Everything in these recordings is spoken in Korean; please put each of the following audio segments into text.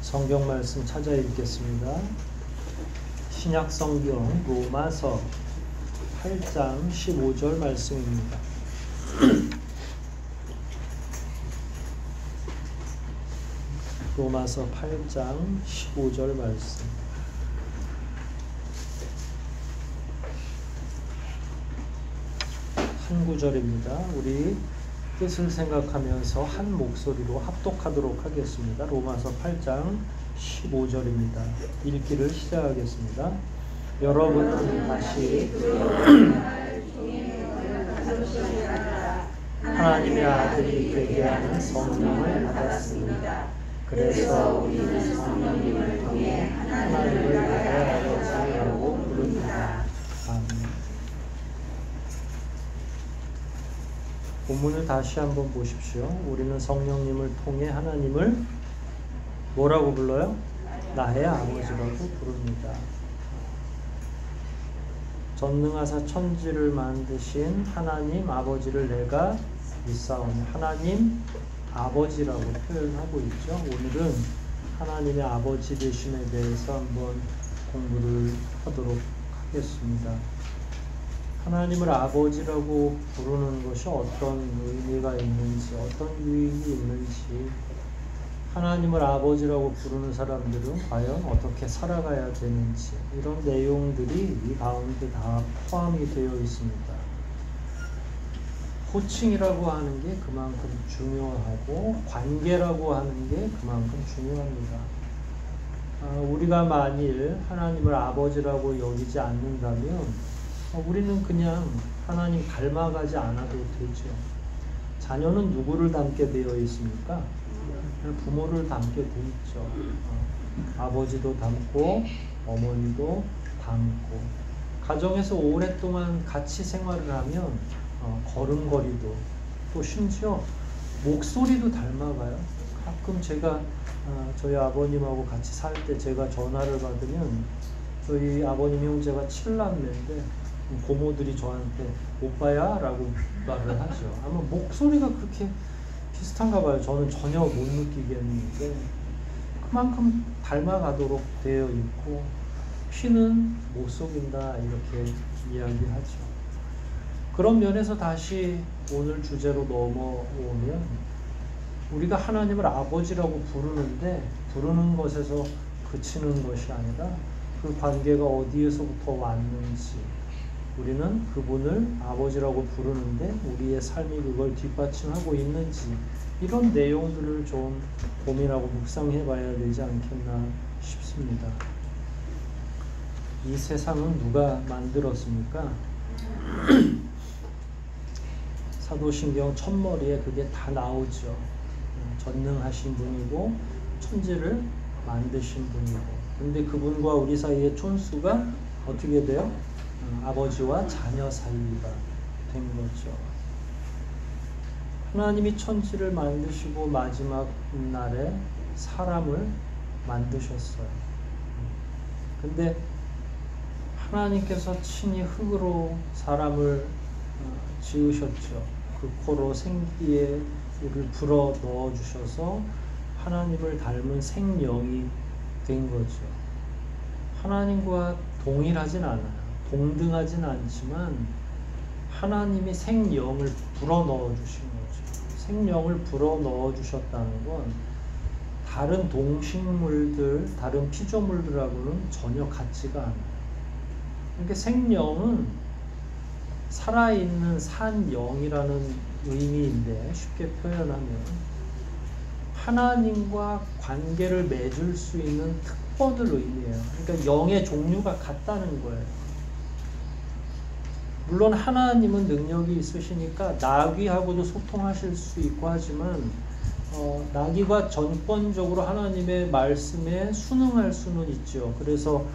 성경 말씀 찾아 읽겠습니다. 신약 성경 로마서 8장 15절 말씀입니다. 로마서 8장 15절 말씀. 한 구절입니다. 우리 뜻을 생각하면서 한 목소리로 합독하도록 하겠습니다. 로마서 8장 15절입니다. 읽기를 시작하겠습니다. 여러분은 다시 하나님의 아들이 되게 하는 성령을 받았습니다. 그래서 우리는 성령님을 통해 하나님을 아버지라고 부릅니다. 아멘. 본문을 다시 한번 보십시오. 우리는 성령님을 통해 하나님을 뭐라고 불러요? 나의 아버지라고 부릅니다. 전능하사 천지를 만드신 하나님 아버지를 내가 믿사오니 하나님 아버지라고 표현하고 있죠. 오늘은 하나님의 아버지 되심에 대해서 한번 공부를 하도록 하겠습니다. 하나님을 아버지라고 부르는 것이 어떤 의미가 있는지, 어떤 유익이 있는지, 하나님을 아버지라고 부르는 사람들은 과연 어떻게 살아가야 되는지, 이런 내용들이 이 가운데 다 포함이 되어 있습니다. 호칭이라고 하는 게 그만큼 중요하고 관계라고 하는 게 그만큼 중요합니다. 우리가 만일 하나님을 아버지라고 여기지 않는다면 우리는 그냥 하나님 닮아가지 않아도 되죠. 자녀는 누구를 닮게 되어 있습니까? 부모를 닮게 돼 있죠. 아버지도 닮고 어머니도 닮고 가정에서 오랫동안 같이 생활을 하면 걸음걸이도 또 심지어 목소리도 닮아가요. 가끔 제가 저희 아버님하고 같이 살 때 제가 전화를 받으면 저희 아버님 형제가 7남매인데 고모들이 저한테 오빠야? 라고 말을 하죠. 아마 목소리가 그렇게 비슷한가 봐요. 저는 전혀 못 느끼겠는데 그만큼 닮아가도록 되어 있고 피는 못 속인다 이렇게 이야기하죠. 그런 면에서 다시 오늘 주제로 넘어오면 우리가 하나님을 아버지라고 부르는 것에서 그치는 것이 아니라 그 관계가 어디에서부터 왔는지, 우리는 그분을 아버지라고 부르는데 우리의 삶이 그걸 뒷받침하고 있는지, 이런 내용들을 좀 고민하고 묵상해 봐야 되지 않겠나 싶습니다. 이 세상은 누가 만들었습니까? 사도신경 첫머리에 그게 다 나오죠. 전능하신 분이고 천지를 만드신 분이고, 근데 그분과 우리 사이의 촌수가 어떻게 돼요? 아버지와 자녀 사이가 된 거죠. 하나님이 천지를 만드시고 마지막 날에 사람을 만드셨어요. 근데 하나님께서 친히 흙으로 사람을 지으셨죠. 그 코로 생기를 불어 넣어 주셔서 하나님을 닮은 생명이 된 거죠. 하나님과 동일하진 않아요. 동등하진 않지만 하나님이 생명을 불어 넣어 주신 거죠. 생명을 불어 넣어 주셨다는 건 다른 동식물들, 다른 피조물들하고는 전혀 같지가 않아요. 그러니까 생명은 살아있는 산 영이라는 의미인데, 쉽게 표현하면 하나님과 관계를 맺을 수 있는 특권을 의미해요. 그러니까 영의 종류가 같다는 거예요. 물론 하나님은 능력이 있으시니까 나귀하고도 소통하실 수 있고 하지만 나귀가 전권적으로 하나님의 말씀에 순응할 수는 있죠. 그래서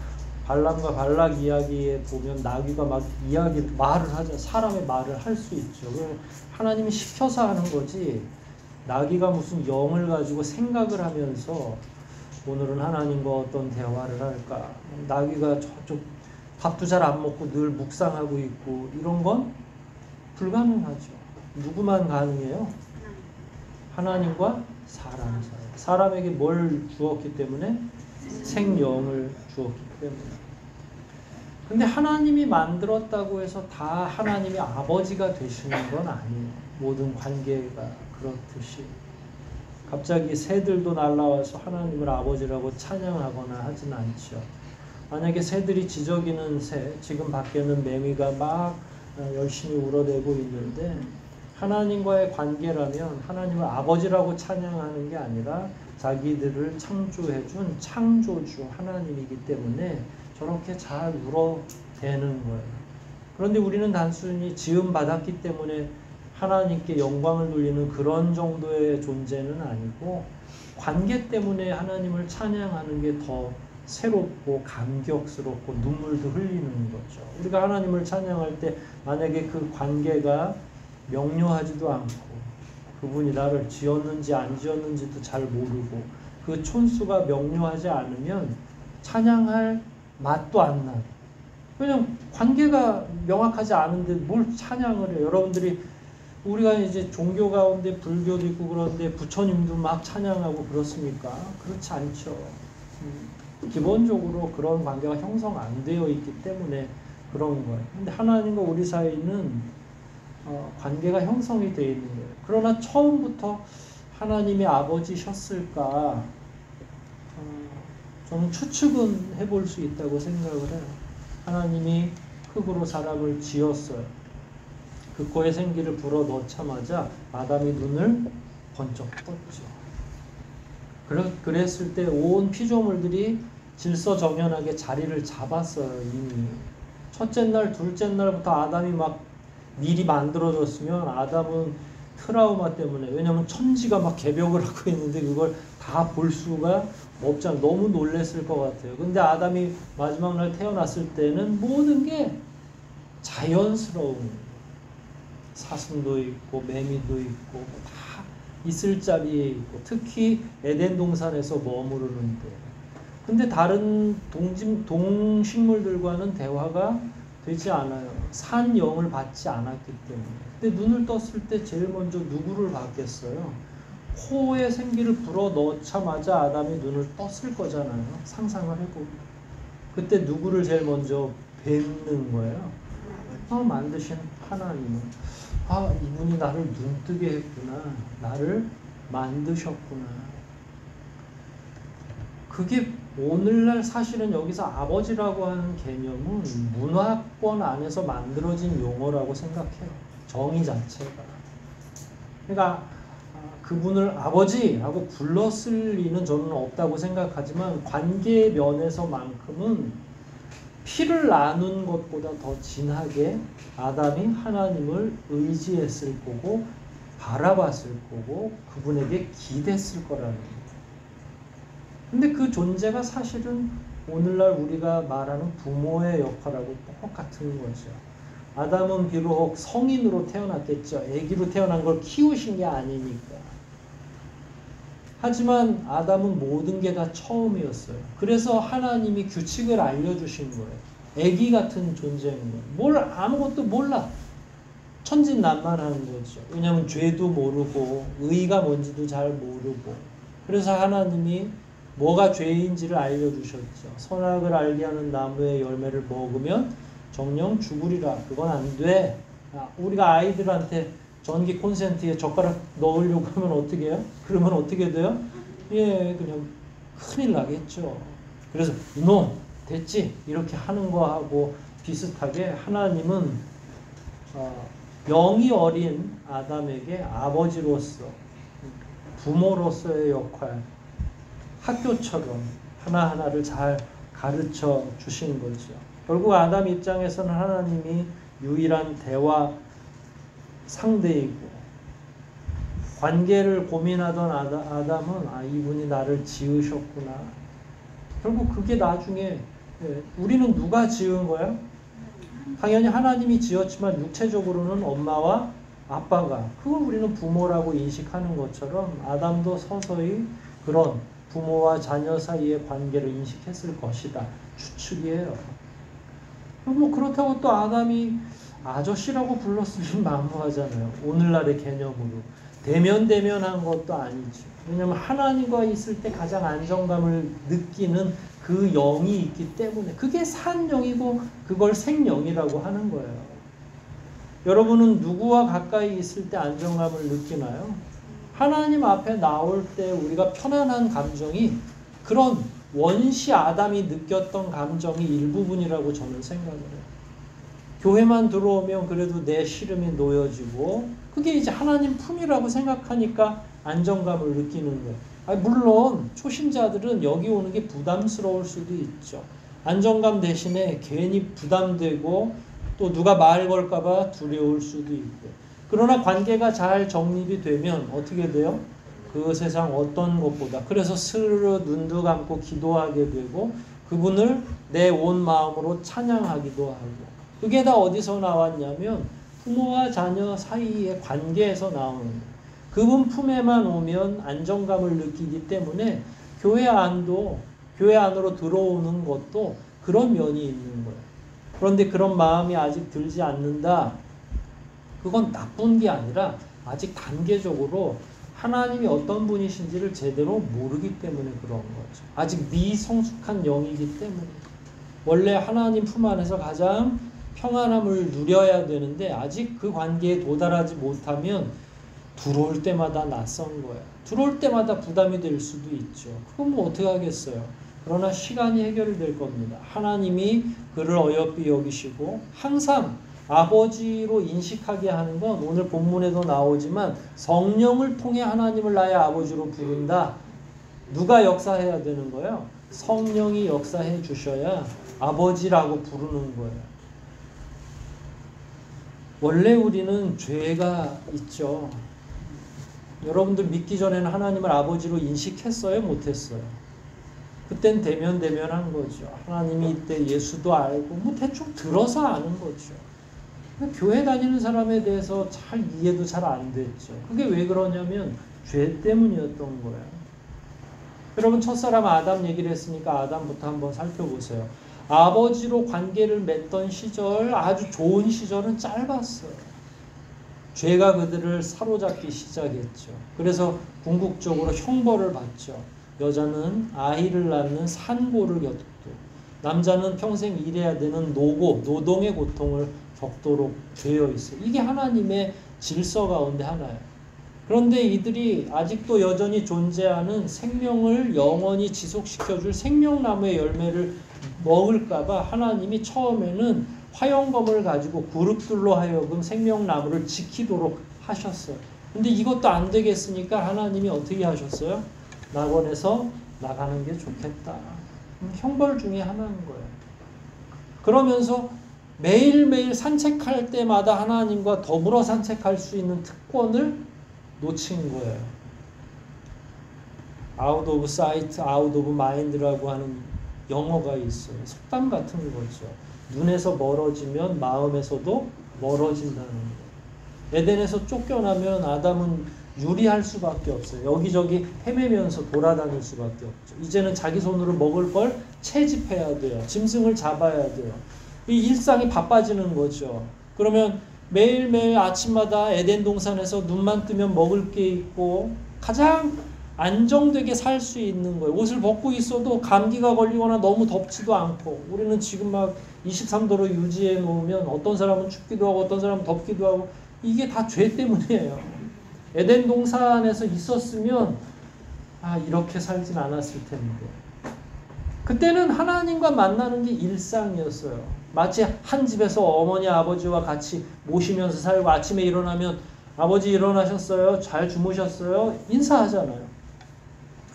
발람과 발락 이야기에 보면 나귀가 막 말을 하죠. 사람의 말을 할 수 있죠. 하나님이 시켜서 하는 거지, 나귀가 무슨 영을 가지고 생각을 하면서 오늘은 하나님과 어떤 대화를 할까, 나귀가 저쪽 밥도 잘 안 먹고 늘 묵상하고 있고, 이런 건 불가능하죠. 누구만 가능해요? 하나님과 사람 사이. 사람에게 뭘 주었기 때문에? 생명을 주었기 때문에. 근데 하나님이 만들었다고 해서 다 하나님이 아버지가 되시는 건 아니에요. 모든 관계가 그렇듯이. 갑자기 새들도 날라와서 하나님을 아버지라고 찬양하거나 하진 않죠. 만약에 새들이 지저귀는 새, 지금 밖에는 매미가 막 열심히 울어대고 있는데 하나님과의 관계라면 하나님을 아버지라고 찬양하는 게 아니라 자기들을 창조해준 창조주 하나님이기 때문에 저렇게 잘 울어대는 거예요. 그런데 우리는 단순히 지음받았기 때문에 하나님께 영광을 돌리는 그런 정도의 존재는 아니고 관계 때문에 하나님을 찬양하는 게 더 새롭고 감격스럽고 눈물도 흘리는 거죠. 우리가 하나님을 찬양할 때 만약에 그 관계가 명료하지도 않고 그분이 나를 지었는지 안 지었는지도 잘 모르고 그 촌수가 명료하지 않으면 찬양할 맛도 안 나요. 그냥 관계가 명확하지 않은데 뭘 찬양을 해요. 여러분들이 우리가 이제 종교 가운데 불교도 있고 그런데 부처님도 막 찬양하고 그렇습니까? 그렇지 않죠. 기본적으로 그런 관계가 형성 안 되어 있기 때문에 그런 거예요. 근데 하나님과 우리 사이는 관계가 형성이 되어 있는 거예요. 그러나 처음부터 하나님이 아버지셨을까? 저는 추측은 해볼 수 있다고 생각을 해요. 하나님이 흙으로 사람을 지었어요. 그 코에 생기를 불어 넣자마자 아담이 눈을 번쩍 떴죠. 그랬을 때 온 피조물들이 질서정연하게 자리를 잡았어요. 이미 첫째 날, 둘째 날부터 아담이 막 미리 만들어졌으면 아담은 트라우마 때문에, 왜냐하면 천지가 막 개벽을 하고 있는데 그걸 다 볼 수가 없잖아. 너무 놀랬을 것 같아요. 근데 아담이 마지막 날 태어났을 때는 모든 게 자연스러운, 사슴도 있고 매미도 있고 다 있을 자리에 있고, 특히 에덴 동산에서 머무르는데, 근데 다른 동식물들과는 대화가 되지 않아요. 산영을 받지 않았기 때문에. 근데 눈을 떴을 때 제일 먼저 누구를 봤겠어요? 코에 생기를 불어 넣자마자 아담이 눈을 떴을 거잖아요. 상상을 해보고. 그때 누구를 제일 먼저 뵙는 거예요? 만드신 하나님은, 이분이 나를 눈뜨게 했구나. 나를 만드셨구나. 그게 오늘날 사실은 여기서 아버지라고 하는 개념은 문화권 안에서 만들어진 용어라고 생각해요. 정의 자체가. 그러니까 그분을 아버지라고 불렀을 리는 저는 없다고 생각하지만 관계 면에서만큼은 피를 나눈 것보다 더 진하게 아담이 하나님을 의지했을 거고 바라봤을 거고 그분에게 기댔을 거라는 거예요. 근데 그 존재가 사실은 오늘날 우리가 말하는 부모의 역할하고 똑같은 거죠. 아담은 비록 성인으로 태어났겠죠. 아기로 태어난 걸 키우신 게 아니니까. 하지만 아담은 모든 게 다 처음이었어요. 그래서 하나님이 규칙을 알려주신 거예요. 아기 같은 존재인 거예요. 뭘 아무것도 몰라. 천진난만한 거죠. 왜냐하면 죄도 모르고 의가 뭔지도 잘 모르고. 그래서 하나님이 뭐가 죄인지를 알려주셨죠. 선악을 알게 하는 나무의 열매를 먹으면 정령 죽으리라. 그건 안 돼. 우리가 아이들한테 전기 콘센트에 젓가락 넣으려고 하면 어떻게 해요? 그러면 어떻게 돼요? 그냥 큰일 나겠죠. 그래서 이놈 됐지? 이렇게 하는 거하고 비슷하게 하나님은 영이 어린 아담에게 아버지로서, 부모로서의 역할, 학교처럼 하나하나를 잘 가르쳐 주신 거죠. 결국 아담 입장에서는 하나님이 유일한 대화 상대이고, 관계를 고민하던 아담은 이분이 나를 지으셨구나. 결국 그게 나중에 우리는 누가 지은 거야? 당연히 하나님이 지었지만 육체적으로는 엄마와 아빠가, 그걸 우리는 부모라고 인식하는 것처럼 아담도 서서히 그런 부모와 자녀 사이의 관계를 인식했을 것이다. 추측이에요. 그렇다고 또 아담이 아저씨라고 불렀으면 만무하잖아요. 오늘날의 개념으로. 대면대면한 것도 아니죠. 왜냐하면 하나님과 있을 때 가장 안정감을 느끼는 그 영이 있기 때문에 그게 산 영이고 그걸 생영이라고 하는 거예요. 여러분은 누구와 가까이 있을 때 안정감을 느끼나요? 하나님 앞에 나올 때 우리가 편안한 감정이 그런 원시 아담이 느꼈던 감정이 일부분이라고 저는 생각을 해요. 교회만 들어오면 그래도 내 시름이 놓여지고 그게 이제 하나님 품이라고 생각하니까 안정감을 느끼는 거예요. 물론 초신자들은 여기 오는 게 부담스러울 수도 있죠. 안정감 대신에 괜히 부담되고 또 누가 말 걸까봐 두려울 수도 있고. 그러나 관계가 잘 정립이 되면 어떻게 돼요? 그 세상 어떤 것보다 그래서 스르르 눈도 감고 기도하게 되고 그분을 내 온 마음으로 찬양하기도 하고. 그게 다 어디서 나왔냐면 부모와 자녀 사이의 관계에서 나오는 거예요. 그분 품에만 오면 안정감을 느끼기 때문에 교회 안으로 들어오는 것도 그런 면이 있는 거예요. 그런데 그런 마음이 아직 들지 않는다. 그건 나쁜 게 아니라 아직 단계적으로 하나님이 어떤 분이신지를 제대로 모르기 때문에 그런 거죠. 아직 미성숙한 영이기 때문에. 원래 하나님 품 안에서 가장 평안함을 누려야 되는데 아직 그 관계에 도달하지 못하면 들어올 때마다 낯선 거예요. 들어올 때마다 부담이 될 수도 있죠. 그건 뭐 어떻게 하겠어요. 그러나 시간이 해결이 될 겁니다. 하나님이 그를 어여삐 여기시고 항상 아버지로 인식하게 하는 건 오늘 본문에도 나오지만 성령을 통해 하나님을 나의 아버지로 부른다. 누가 역사해야 되는 거예요? 성령이 역사해 주셔야 아버지라고 부르는 거예요. 원래 우리는 죄가 있죠. 여러분들 믿기 전에는 하나님을 아버지로 인식했어요? 못했어요? 그땐 대면한 거죠. 하나님이 이때 예수도 알고 뭐 대충 들어서 아는 거죠. 교회 다니는 사람에 대해서 잘 이해도 잘 안 됐죠. 그게 왜 그러냐면 죄 때문이었던 거예요. 여러분 첫사람 아담 얘기를 했으니까 아담부터 한번 살펴보세요. 아버지로 관계를 맺던 시절 아주 좋은 시절은 짧았어요. 죄가 그들을 사로잡기 시작했죠. 그래서 궁극적으로 형벌을 받죠. 여자는 아이를 낳는 산고를 겪고 남자는 평생 일해야 되는 노동의 고통을 겪도록 되어 있어요. 이게 하나님의 질서 가운데 하나예요. 그런데 이들이 아직도 여전히 존재하는 생명을 영원히 지속시켜줄 생명나무의 열매를 먹을까봐 하나님이 처음에는 화영검을 가지고 그룹들로 하여금 생명나무를 지키도록 하셨어요. 근데 이것도 안 되겠으니까 하나님이 어떻게 하셨어요? 낙원에서 나가는 게 좋겠다. 형벌 중에 하나인 거예요. 그러면서 매일매일 산책할 때마다 하나님과 더불어 산책할 수 있는 특권을 놓친 거예요. Out of sight, out of mind라고 하는 영어가 있어요. 속담 같은 거죠. 눈에서 멀어지면 마음에서도 멀어진다는 거예요. 에덴에서 쫓겨나면 아담은 유리할 수밖에 없어요. 여기저기 헤매면서 돌아다닐 수밖에 없죠. 이제는 자기 손으로 먹을 걸 채집해야 돼요. 짐승을 잡아야 돼요. 이 일상이 바빠지는 거죠. 그러면 매일매일 아침마다 에덴 동산에서 눈만 뜨면 먹을 게 있고 가장 안정되게 살 수 있는 거예요. 옷을 벗고 있어도 감기가 걸리거나 너무 덥지도 않고 우리는 지금 막 23도로 유지해 놓으면 어떤 사람은 춥기도 하고 어떤 사람은 덥기도 하고 이게 다 죄 때문이에요. 에덴 동산에서 있었으면 이렇게 살진 않았을 텐데. 그때는 하나님과 만나는 게 일상이었어요. 마치 한 집에서 어머니 아버지와 같이 모시면서 살고 아침에 일어나면 아버지 일어나셨어요? 잘 주무셨어요? 인사하잖아요.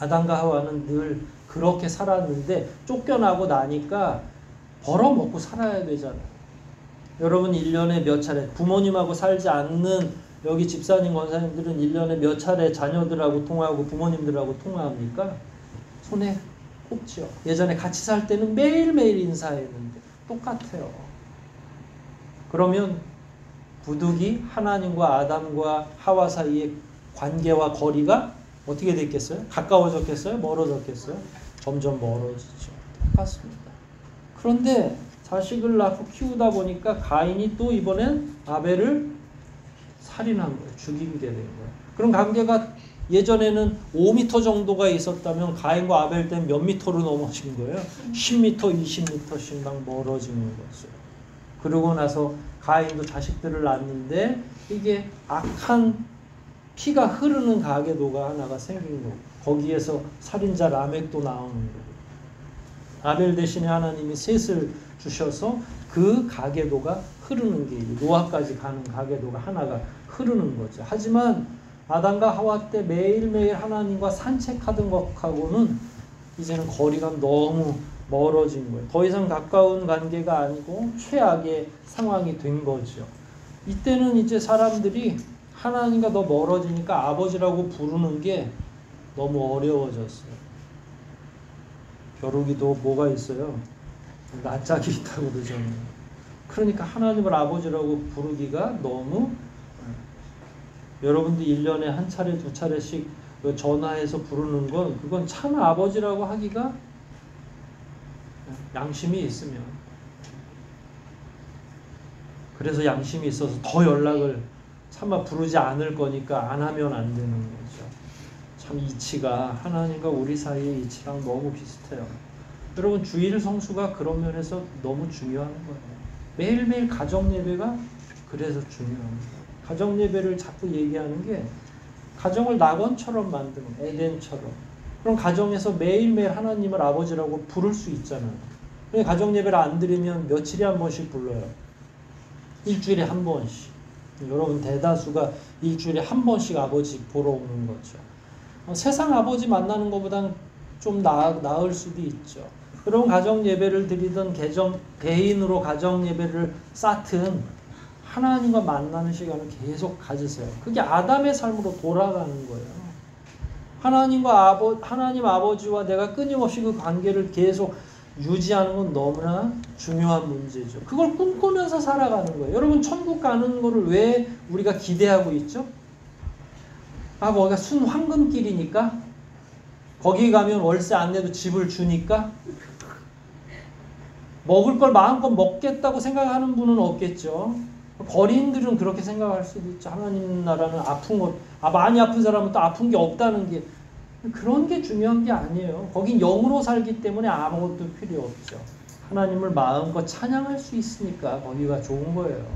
아담과 하와는 늘 그렇게 살았는데 쫓겨나고 나니까 벌어먹고 살아야 되잖아요. 여러분 1년에 몇 차례 부모님하고 살지 않는 여기 집사님 권사님들은 1년에 몇 차례 자녀들하고 통화하고 부모님들하고 통화합니까? 손에 꼽죠. 예전에 같이 살 때는 매일매일 인사했는데 똑같아요. 그러면 부득이 하나님과 아담과 하와 사이의 관계와 거리가 어떻게 됐겠어요? 가까워졌겠어요? 멀어졌겠어요? 점점 멀어지죠. 똑같습니다. 그런데 자식을 낳고 키우다 보니까 가인이 또 이번엔 아벨을 살인한 거예요. 죽이게 된 거예요. 그런 관계가 예전에는 5m 정도가 있었다면 가인과 아벨 때는 몇 미터로 넘어진 거예요? 10m, 20m씩 막 멀어지는 거죠. 그러고 나서 가인도 자식들을 낳는데 이게 악한 피가 흐르는 가계도가 하나가 생긴 거고 거기에서 살인자 라멕도 나오는 거고 아벨 대신에 하나님이 셋을 주셔서 그 가계도가 흐르는 게 노아까지 가는 가계도가 하나가 흐르는 거죠. 하지만 아담과 하와 때 매일매일 하나님과 산책하던 것하고는 이제는 거리가 너무 멀어진 거예요. 더 이상 가까운 관계가 아니고 최악의 상황이 된 거죠. 이때는 이제 사람들이 하나님과 더 멀어지니까 아버지라고 부르는 게 너무 어려워졌어요. 벼룩이도 뭐가 있어요? 낯짝이 있다고 그러잖아요. 그러니까 하나님을 아버지라고 부르기가 너무 여러분들 1년에 한 차례 두 차례씩 전화해서 부르는 건 그건 참 아버지라고 하기가 양심이 있으면 그래서 양심이 있어서 더 연락을 차마 부르지 않을 거니까 안 하면 안 되는 거죠. 참 이치가 하나님과 우리 사이의 이치랑 너무 비슷해요. 여러분 주일 성수가 그런 면에서 너무 중요한 거예요. 매일매일 가정 예배가 그래서 중요합니다. 가정 예배를 자꾸 얘기하는 게 가정을 낙원처럼 만드는 에덴처럼 그런 가정에서 매일매일 하나님을 아버지라고 부를 수 있잖아요. 가정 예배를 안 드리면 며칠에 한 번씩 불러요. 일주일에 한 번씩. 여러분 대다수가 일주일에 한 번씩 아버지 보러 오는 거죠. 세상 아버지 만나는 것보다는 좀 나을 수도 있죠. 여러분 가정 예배를 드리던 개인으로 가정 예배를 쌓든 하나님과 만나는 시간을 계속 가지세요. 그게 아담의 삶으로 돌아가는 거예요. 하나님 아버지와 내가 끊임없이 그 관계를 계속 유지하는 건 너무나 중요한 문제죠. 그걸 꿈꾸면서 살아가는 거예요. 여러분 천국 가는 거를 왜 우리가 기대하고 있죠? 거기가 순황금길이니까? 거기 가면 월세 안 내도 집을 주니까? 먹을 걸 마음껏 먹겠다고 생각하는 분은 없겠죠. 거리인들은 그렇게 생각할 수도 있죠. 하나님 나라는 아픈 것, 많이 아픈 사람은 또 아픈 게 없다는 게 그런 게 중요한 게 아니에요. 거긴 영으로 살기 때문에 아무것도 필요 없죠. 하나님을 마음껏 찬양할 수 있으니까 거기가 좋은 거예요.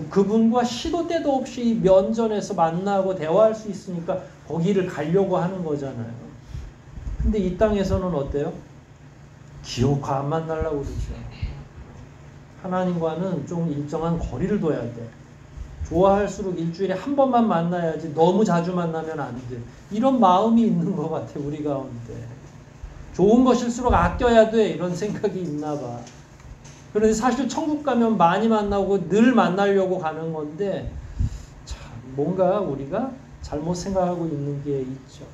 그분과 시도 때도 없이 면전에서 만나고 대화할 수 있으니까 거기를 가려고 하는 거잖아요. 근데 이 땅에서는 어때요? 기어코 안 만나려고 그러죠. 하나님과는 좀 일정한 거리를 둬야 돼. 좋아할수록 일주일에 한 번만 만나야지 너무 자주 만나면 안 돼. 이런 마음이 있는 것 같아 우리 가운데. 좋은 것일수록 아껴야 돼 이런 생각이 있나 봐. 그런데 사실 천국 가면 많이 만나고 늘 만나려고 가는 건데 참 뭔가 우리가 잘못 생각하고 있는 게 있죠.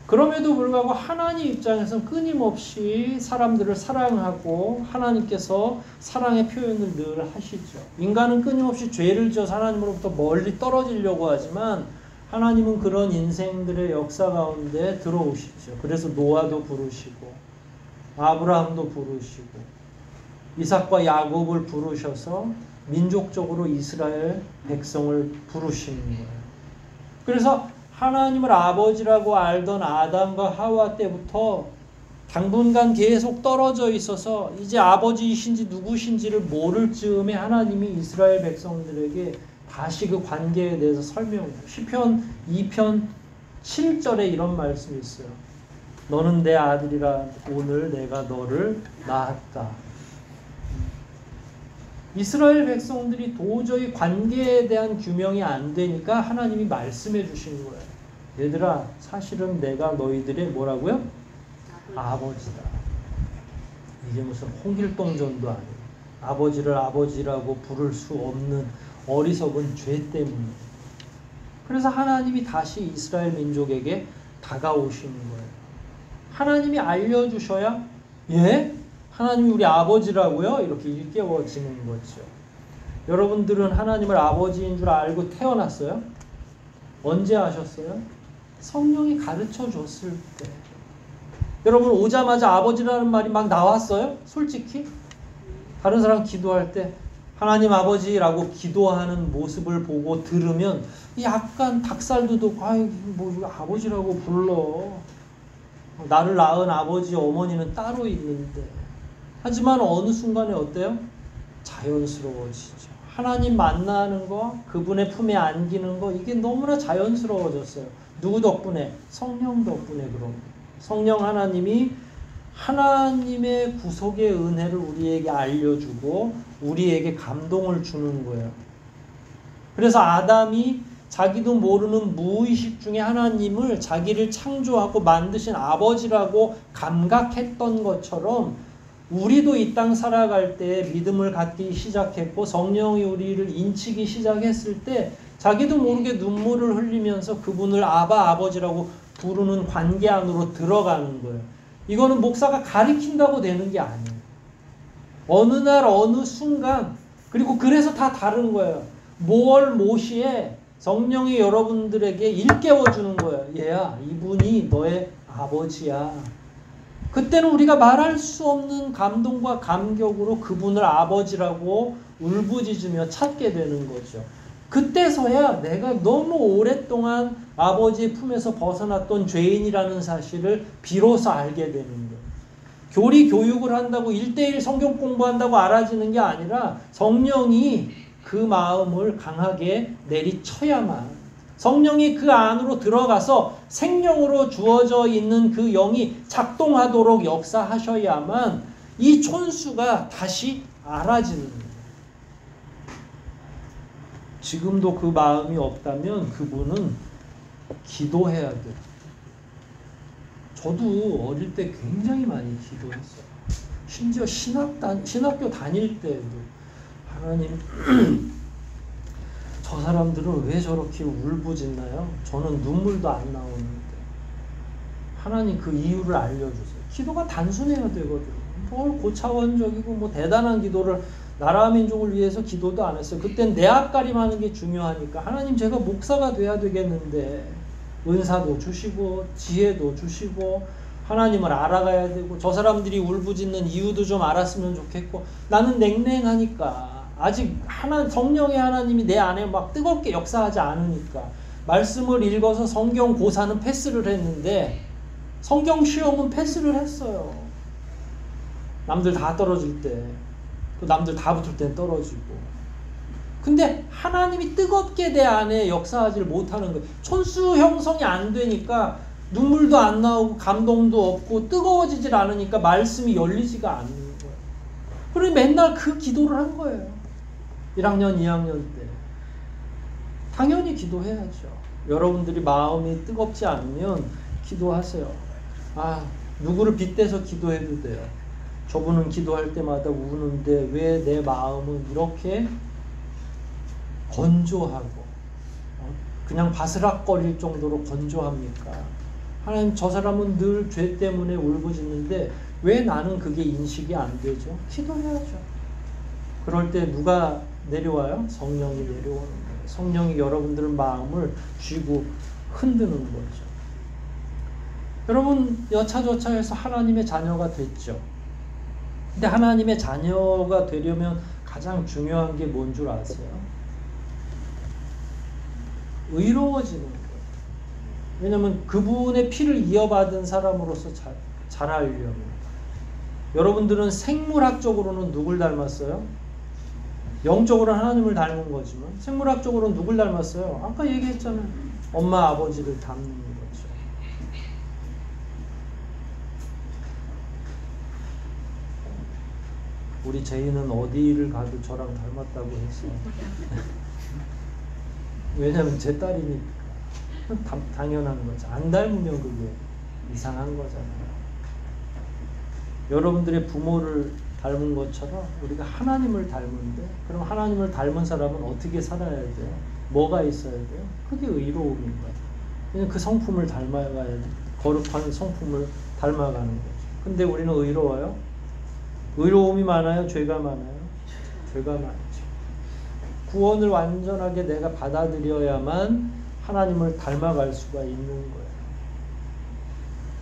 그럼에도 불구하고 하나님 입장에서는 끊임없이 사람들을 사랑하고 하나님께서 사랑의 표현을 늘 하시죠. 인간은 끊임없이 죄를 지어서 하나님으로부터 멀리 떨어지려고 하지만 하나님은 그런 인생들의 역사 가운데 들어오시죠. 그래서 노아도 부르시고 아브라함도 부르시고 이삭과 야곱을 부르셔서 민족적으로 이스라엘 백성을 부르시는 거예요. 그래서 하나님을 아버지라고 알던 아담과 하와 때부터 당분간 계속 떨어져 있어서 이제 아버지이신지 누구신지를 모를 즈음에 하나님이 이스라엘 백성들에게 다시 그 관계에 대해서 설명해요. 시편 2편 7절에 이런 말씀이 있어요. 너는 내 아들이라 오늘 내가 너를 낳았다. 이스라엘 백성들이 도저히 관계에 대한 규명이 안 되니까 하나님이 말씀해 주신 거예요. 얘들아, 사실은 내가 너희들의 뭐라고요? 아버지다. 이게 무슨 홍길동전도 아니고 아버지를 아버지라고 부를 수 없는 어리석은 죄 때문에. 그래서 하나님이 다시 이스라엘 민족에게 다가오시는 거예요. 하나님이 알려주셔야 예? 하나님이 우리 아버지라고요? 이렇게 일깨워지는 거죠. 여러분들은 하나님을 아버지인 줄 알고 태어났어요? 언제 아셨어요? 성령이 가르쳐 줬을 때. 여러분 오자마자 아버지라는 말이 막 나왔어요? 솔직히? 다른 사람 기도할 때 하나님 아버지라고 기도하는 모습을 보고 들으면 약간 닭살도 돋고 뭐 아버지라고 불러. 나를 낳은 아버지 어머니는 따로 있는데. 하지만 어느 순간에 어때요? 자연스러워지죠. 하나님 만나는 거, 그분의 품에 안기는 거, 이게 너무나 자연스러워졌어요. 누구 덕분에? 성령 덕분에. 그럼 성령 하나님이 하나님의 구속의 은혜를 우리에게 알려주고 우리에게 감동을 주는 거예요. 그래서 아담이 자기도 모르는 무의식 중에 하나님을 자기를 창조하고 만드신 아버지라고 감각했던 것처럼 우리도 이 땅 살아갈 때 믿음을 갖기 시작했고 성령이 우리를 인치기 시작했을 때 자기도 모르게 눈물을 흘리면서 그분을 아바 아버지라고 부르는 관계 안으로 들어가는 거예요. 이거는 목사가 가리킨다고 되는 게 아니에요. 어느 날 어느 순간, 그리고 그래서 다 다른 거예요. 모월 모시에 성령이 여러분들에게 일깨워주는 거예요. 얘야, 이분이 너의 아버지야. 그때는 우리가 말할 수 없는 감동과 감격으로 그분을 아버지라고 울부짖으며 찾게 되는 거죠. 그때서야 내가 너무 오랫동안 아버지의 품에서 벗어났던 죄인이라는 사실을 비로소 알게 되는 거예요. 교리 교육을 한다고 1:1 성경 공부한다고 알아지는 게 아니라 성령이 그 마음을 강하게 내리쳐야만, 성령이 그 안으로 들어가서 생명으로 주어져 있는 그 영이 작동하도록 역사하셔야만 이 촌수가 다시 알아지는 거예요. 지금도 그 마음이 없다면 그분은 기도해야 돼요. 저도 어릴 때 굉장히 많이 기도했어요. 심지어 신학교 다닐 때도 하나님 저 사람들은 왜 저렇게 울부짖나요? 저는 눈물도 안 나오는데 하나님 그 이유를 알려주세요. 기도가 단순해야 되거든요. 뭘 고차원적이고 뭐 대단한 기도를 나라 민족을 위해서 기도도 안 했어요. 그땐 내 앞가림하는 게 중요하니까 하나님 제가 목사가 돼야 되겠는데 은사도 주시고 지혜도 주시고 하나님을 알아가야 되고 저 사람들이 울부짖는 이유도 좀 알았으면 좋겠고 나는 냉랭하니까 아직 성령의 하나님이 내 안에 막 뜨겁게 역사하지 않으니까 말씀을 읽어서 성경 고사는 패스를 했는데 성경 시험은 패스를 했어요. 남들 다 떨어질 때 또 남들 다 붙을 땐 떨어지고. 근데 하나님이 뜨겁게 내 안에 역사하지를 못하는 거예요. 촌수 형성이 안 되니까 눈물도 안 나오고 감동도 없고 뜨거워지질 않으니까 말씀이 열리지가 않는 거예요. 그러니 맨날 그 기도를 한 거예요. 1학년, 2학년 때. 당연히 기도해야죠. 여러분들이 마음이 뜨겁지 않으면 기도하세요. 누구를 빗대서 기도해도 돼요. 저분은 기도할 때마다 우는데 왜 내 마음은 이렇게 건조하고 그냥 바스락거릴 정도로 건조합니까? 하나님, 저 사람은 늘 죄 때문에 울부짖는데 왜 나는 그게 인식이 안 되죠? 기도해야죠. 그럴 때 누가 내려와요? 성령이 내려오는 거예요. 성령이 여러분들 마음을 쥐고 흔드는 거죠. 여러분 여차저차해서 하나님의 자녀가 됐죠. 근데 하나님의 자녀가 되려면 가장 중요한 게 뭔 줄 아세요? 의로워지는 거예요. 왜냐하면 그분의 피를 이어받은 사람으로서 자라려면. 여러분들은 생물학적으로는 누굴 닮았어요? 영적으로는 하나님을 닮은 거지만 생물학적으로는 누굴 닮았어요? 아까 얘기했잖아요. 엄마 아버지를 닮는 거죠. 우리 제이는 어디를 가도 저랑 닮았다고 했어요. 왜냐면 제 딸이니까. 당연한 거죠. 안 닮으면 그게 이상한 거잖아요. 여러분들의 부모를 닮은 것처럼 우리가 하나님을 닮은데, 그럼 하나님을 닮은 사람은 어떻게 살아야 돼요? 뭐가 있어야 돼요? 그게 의로움인 거예요. 왜냐면 그 성품을 닮아가야 돼. 거룩한 성품을 닮아가는 거죠. 근데 우리는 의로워요? 의로움이 많아요? 죄가 많아요? 죄가 많죠. 구원을 완전하게 내가 받아들여야만 하나님을 닮아갈 수가 있는 거예요.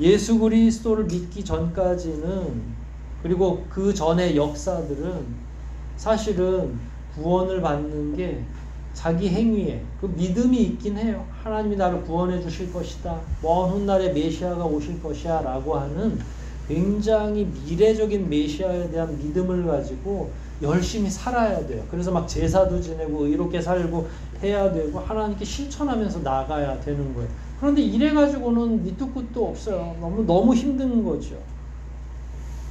예수 그리스도를 믿기 전까지는, 그리고 그 전의 역사들은 사실은 구원을 받는 게 자기 행위에 그 믿음이 있긴 해요. 하나님이 나를 구원해 주실 것이다. 먼 훗날에 메시아가 오실 것이야 라고 하는 굉장히 미래적인 메시아에 대한 믿음을 가지고 열심히 살아야 돼요. 그래서 막 제사도 지내고 의롭게 살고 해야 되고 하나님께 실천하면서 나가야 되는 거예요. 그런데 이래가지고는 밑도 끝도 없어요. 너무 힘든 거죠.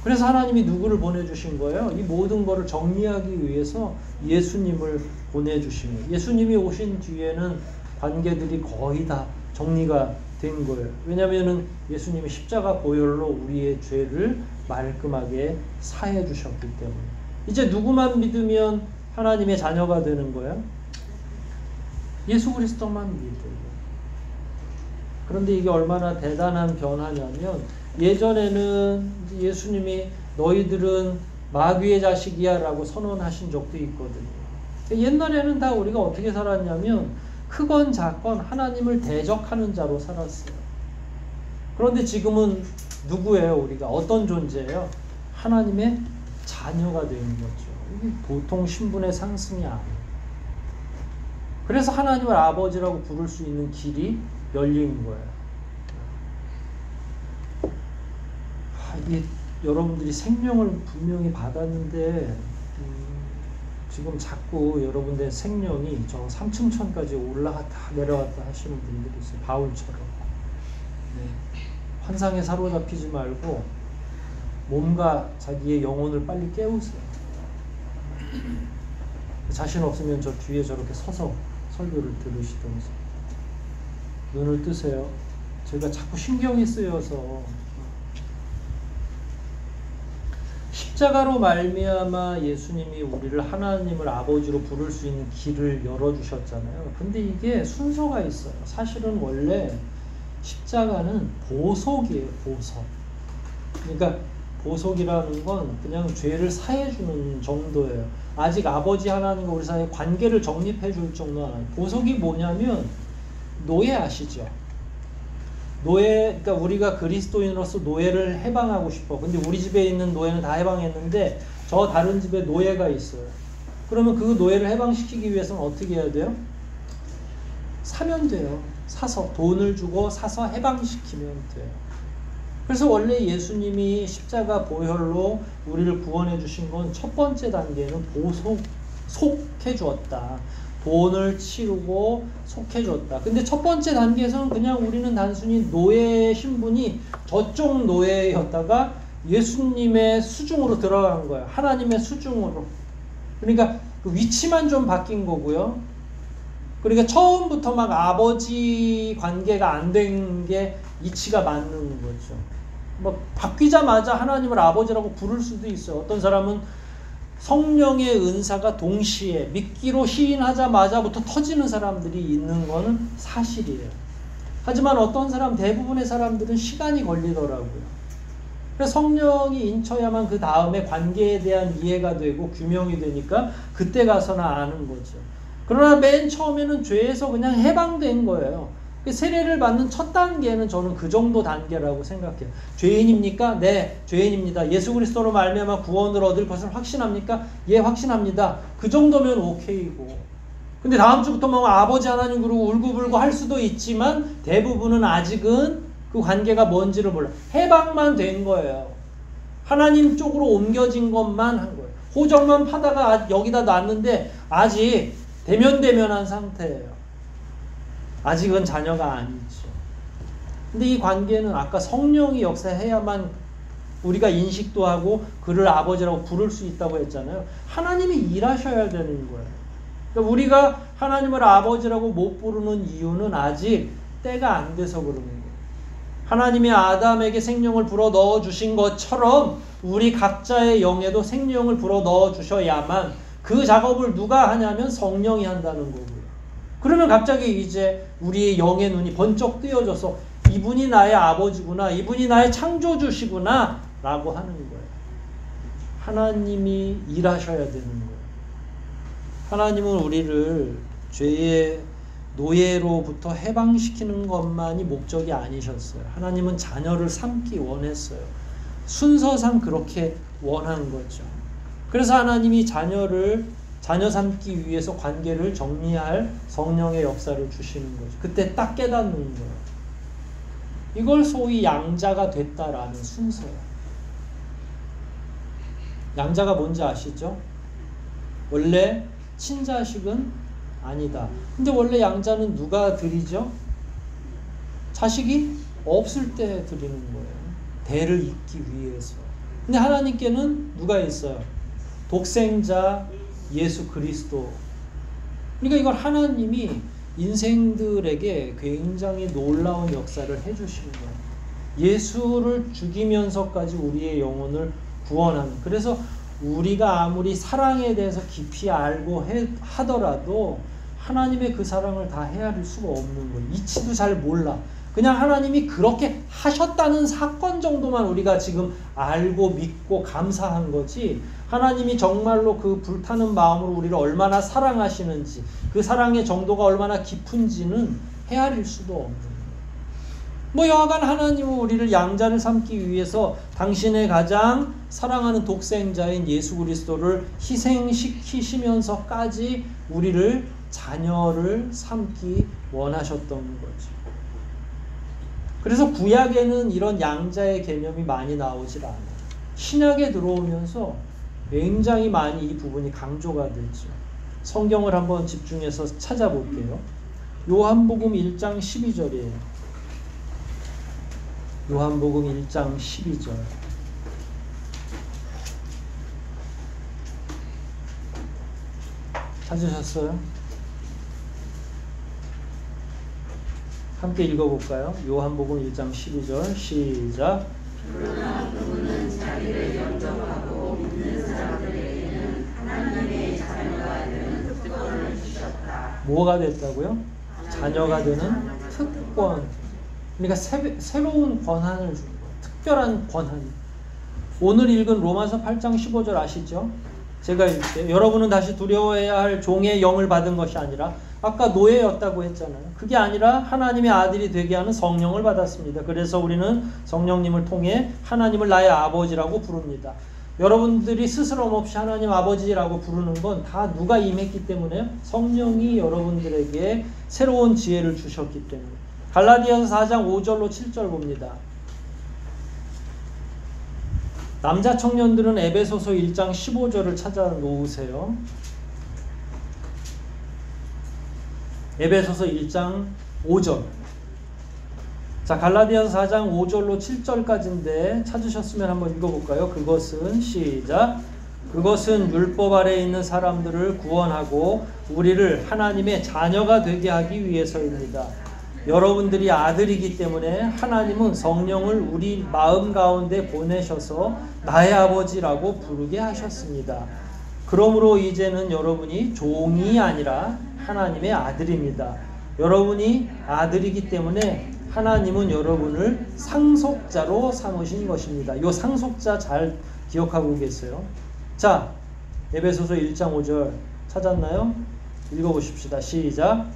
그래서 하나님이 누구를 보내주신 거예요? 이 모든 거를 정리하기 위해서 예수님을 보내주신 거예요. 예수님이 오신 뒤에는 관계들이 거의 다 정리가 된 거예요. 왜냐하면 예수님이 십자가 보혈로 우리의 죄를 말끔하게 사해 주셨기 때문에. 이제 누구만 믿으면 하나님의 자녀가 되는 거예요? 예수 그리스도만 믿어요. 그런데 이게 얼마나 대단한 변화냐면 예전에는 예수님이 너희들은 마귀의 자식이야 라고 선언하신 적도 있거든요. 옛날에는 다 우리가 어떻게 살았냐면 크건 작건 하나님을 대적하는 자로 살았어요. 그런데 지금은 누구예요? 우리가 어떤 존재예요? 하나님의 자녀가 되는 거죠. 이게 보통 신분의 상승이 아니에요. 그래서 하나님을 아버지라고 부를 수 있는 길이 열린 거예요. 이게 여러분들이 생명을 분명히 받았는데 지금 자꾸 여러분들의 생명이 저 3층 천까지 올라갔다 내려갔다 하시는 분들이 있어요. 바울처럼. 네. 환상에 사로잡히지 말고 몸과 자기의 영혼을 빨리 깨우세요. 자신 없으면 저 뒤에 저렇게 서서 설교를 들으시던지 눈을 뜨세요. 제가 자꾸 신경이 쓰여서 십자가로 말미암아 예수님이 우리를 하나님을 아버지로 부를 수 있는 길을 열어주셨잖아요. 근데 이게 순서가 있어요. 사실은 원래 십자가는 보석이에요. 보석. 그러니까 보석이라는 건 그냥 죄를 사해주는 정도예요. 아직 아버지 하나님과 우리 사이의 관계를 정립해 줄 정도는 아니에요. 보석이 뭐냐면 노예 아시죠? 노예, 그러니까 우리가 그리스도인으로서 노예를 해방하고 싶어. 근데 우리 집에 있는 노예는 다 해방했는데 저 다른 집에 노예가 있어요. 그러면 그 노예를 해방시키기 위해서는 어떻게 해야 돼요? 사면 돼요. 사서 돈을 주고 사서 해방시키면 돼요. 그래서 원래 예수님이 십자가 보혈로 우리를 구원해 주신 건 첫 번째 단계는 속해 주었다. 돈을 치르고 속해 줬다. 근데 첫 번째 단계에서는 그냥 우리는 단순히 노예 신분이 저쪽 노예였다가 예수님의 수중으로 들어간 거예요. 하나님의 수중으로. 그러니까 그 위치만 좀 바뀐 거고요. 그러니까 처음부터 막 아버지 관계가 안 된 게 이치가 맞는 거죠. 뭐 바뀌자마자 하나님을 아버지라고 부를 수도 있어요. 어떤 사람은 성령의 은사가 동시에 믿기로 시인하자마자부터 터지는 사람들이 있는 거는 사실이에요. 하지만 어떤 사람, 대부분의 사람들은 시간이 걸리더라고요. 그래서 성령이 인쳐야만 그 다음에 관계에 대한 이해가 되고 규명이 되니까 그때 가서나 아는 거죠. 그러나 맨 처음에는 죄에서 그냥 해방된 거예요. 세례를 받는 첫 단계는 저는 그 정도 단계라고 생각해요. 죄인입니까? 네, 죄인입니다. 예수 그리스도로 말미암아 구원을 얻을 것을 확신합니까? 예, 확신합니다. 그 정도면 오케이고. 근데 다음 주부터 뭐 아버지 하나님 그러고 울고불고 할 수도 있지만 대부분은 아직은 그 관계가 뭔지를 몰라. 해방만 된 거예요. 하나님 쪽으로 옮겨진 것만 한 거예요. 호적만 파다가 여기다 놨는데 아직 대면대면한 상태예요. 아직은 자녀가 아니죠. 근데 이 관계는 아까 성령이 역사해야만 우리가 인식도 하고 그를 아버지라고 부를 수 있다고 했잖아요. 하나님이 일하셔야 되는 거예요. 그러니까 우리가 하나님을 아버지라고 못 부르는 이유는 아직 때가 안 돼서 그러는 거예요. 하나님이 아담에게 생명을 불어 넣어 주신 것처럼 우리 각자의 영에도 생명을 불어 넣어 주셔야만 그 작업을 누가 하냐면 성령이 한다는 거고요. 그러면 갑자기 이제 우리의 영의 눈이 번쩍 뜨여져서 이분이 나의 아버지구나, 이분이 나의 창조주시구나 라고 하는 거예요. 하나님이 일하셔야 되는 거예요. 하나님은 우리를 죄의 노예로부터 해방시키는 것만이 목적이 아니셨어요. 하나님은 자녀를 삼기 원했어요. 순서상 그렇게 원한 거죠. 그래서 하나님이 자녀를 자녀 삼기 위해서 관계를 정리할 성령의 역사를 주시는 거죠. 그때 딱 깨닫는 거예요. 이걸 소위 양자가 됐다라는 순서예요. 양자가 뭔지 아시죠? 원래 친자식은 아니다. 근데 원래 양자는 누가 드리죠? 자식이 없을 때 드리는 거예요. 대를 잇기 위해서. 근데 하나님께는 누가 있어요? 독생자 예수 그리스도. 그러니까 이걸 하나님이 인생들에게 굉장히 놀라운 역사를 해주시는 거예요. 예수를 죽이면서까지 우리의 영혼을 구원하는. 그래서 우리가 아무리 사랑에 대해서 깊이 알고 하더라도 하나님의 그 사랑을 다 헤아릴 수가 없는 거예요. 이치도 잘 몰라. 그냥 하나님이 그렇게 하셨다는 사건 정도만 우리가 지금 알고 믿고 감사한 거지, 하나님이 정말로 그 불타는 마음으로 우리를 얼마나 사랑하시는지, 그 사랑의 정도가 얼마나 깊은지는 헤아릴 수도 없는 거예요. 뭐 여하간 하나님은 우리를 양자를 삼기 위해서 당신의 가장 사랑하는 독생자인 예수 그리스도를 희생시키시면서까지 우리를 자녀를 삼기 원하셨던 거죠. 그래서 구약에는 이런 양자의 개념이 많이 나오질 않아요. 신약에 들어오면서 굉장히 많이 이 부분이 강조가 되죠. 성경을 한번 집중해서 찾아볼게요. 요한복음 1장 12절이에요. 요한복음 1장 12절. 찾으셨어요? 함께 읽어볼까요? 요한복음 1장 12절 시작. 그러나 그분은 자기를 영접하고 믿는 사람들에게는 하나님의 자녀가 되는 특권을 주셨다. 뭐가 됐다고요? 자녀가 되는 특권. 그러니까 새로운 권한을 준 거예요. 특별한 권한. 오늘 읽은 로마서 8장 15절 아시죠? 제가 읽을게요. 여러분은 다시 두려워해야 할 종의 영을 받은 것이 아니라, 아까 노예였다고 했잖아요. 그게 아니라 하나님의 아들이 되게 하는 성령을 받았습니다. 그래서 우리는 성령님을 통해 하나님을 나의 아버지라고 부릅니다. 여러분들이 스스럼 없이 하나님 아버지라고 부르는 건 다 누가 임했기 때문에요? 성령이 여러분들에게 새로운 지혜를 주셨기 때문에. 갈라디아서 4장 5절로 7절 봅니다. 남자 청년들은 에베소서 1장 15절을 찾아 놓으세요. 에베소서 1장 5절. 자, 갈라디아서 4장 5절로 7절까지인데 찾으셨으면 한번 읽어볼까요? 그것은 시작. 그것은 율법 아래에 있는 사람들을 구원하고 우리를 하나님의 자녀가 되게 하기 위해서입니다. 여러분들이 아들이기 때문에 하나님은 성령을 우리 마음 가운데 보내셔서 나의 아버지라고 부르게 하셨습니다. 그러므로 이제는 여러분이 종이 아니라 하나님의 아들입니다. 여러분이 아들이기 때문에 하나님은 여러분을 상속자로 삼으신 것입니다. 이 상속자 잘 기억하고 계세요? 자, 에베소서 1장 5절 찾았나요? 읽어보십시다. 시작.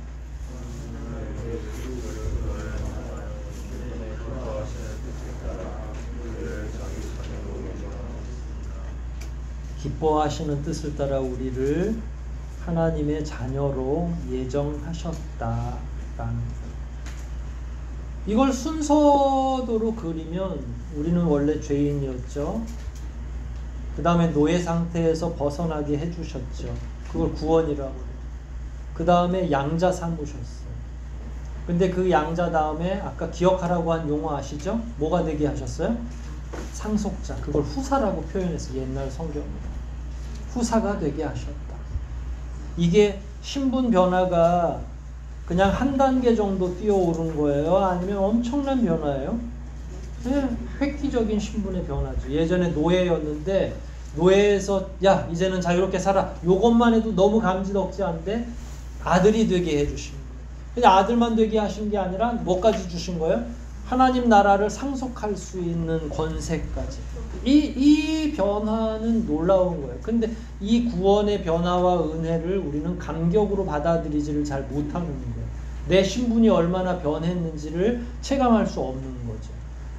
기뻐하시는 뜻을 따라 우리를 하나님의 자녀로 예정하셨다라는 거예요. 이걸 순서대로 그리면 우리는 원래 죄인이었죠. 그 다음에 노예 상태에서 벗어나게 해주셨죠. 그걸 구원이라고 해요. 그 다음에 양자 삼으셨어요. 근데 그 양자 다음에 아까 기억하라고 한 용어 아시죠? 뭐가 되게 하셨어요? 상속자. 그걸 후사라고 표현했어요. 옛날 성경입니다. 후사가 되게 하셨다. 이게 신분 변화가 그냥 한 단계 정도 뛰어오른 거예요? 아니면 엄청난 변화예요? 네, 획기적인 신분의 변화죠. 예전에 노예였는데 노예에서 야 이제는 자유롭게 살아. 요것만 해도 너무 감지덕지한데 아들이 되게 해주신 거예요. 그냥 아들만 되게 하신 게 아니라 뭐까지 주신 거예요? 하나님 나라를 상속할 수 있는 권세까지. 이 변화는 놀라운 거예요. 근데 이 구원의 변화와 은혜를 우리는 감격으로 받아들이지를 잘 못하는 거예요. 내 신분이 얼마나 변했는지를 체감할 수 없는 거죠.